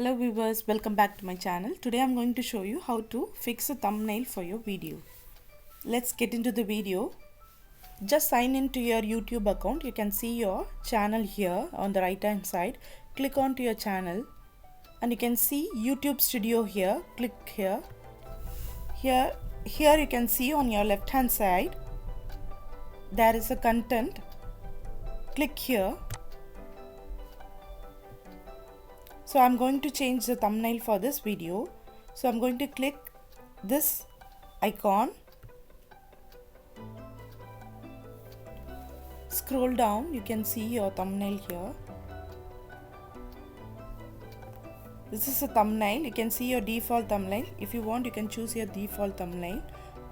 Hello viewers, welcome back to my channel. Today I'm going to show you how to fix a thumbnail for your video. Let's get into the video. Just sign into your YouTube account. You can see your channel here on the right hand side. Click onto your channel and you can see YouTube Studio here. Click here. Here you can see on your left hand side there is a content. Click here. So I'm going to change the thumbnail for this video. So I'm going to click this icon. Scroll down, you can see your thumbnail here. This is a thumbnail. You can see your default thumbnail. If you want, you can choose your default thumbnail.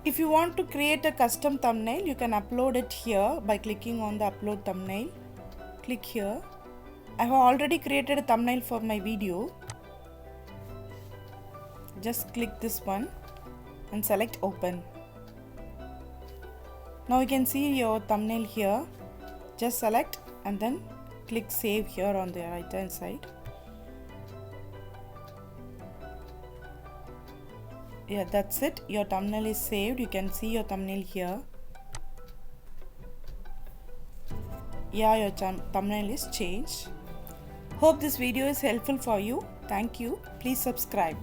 If you want to create a custom thumbnail, you can upload it here by clicking on the upload thumbnail. Click here. I have already created a thumbnail for my video. Just click this one and select open. Now you can see your thumbnail here. Just select and then click save here on the right hand side. Yeah, that's it. Your thumbnail is saved. You can see your thumbnail here. Yeah, your thumbnail is changed. Hope this video is helpful for you. Thank you. Please subscribe.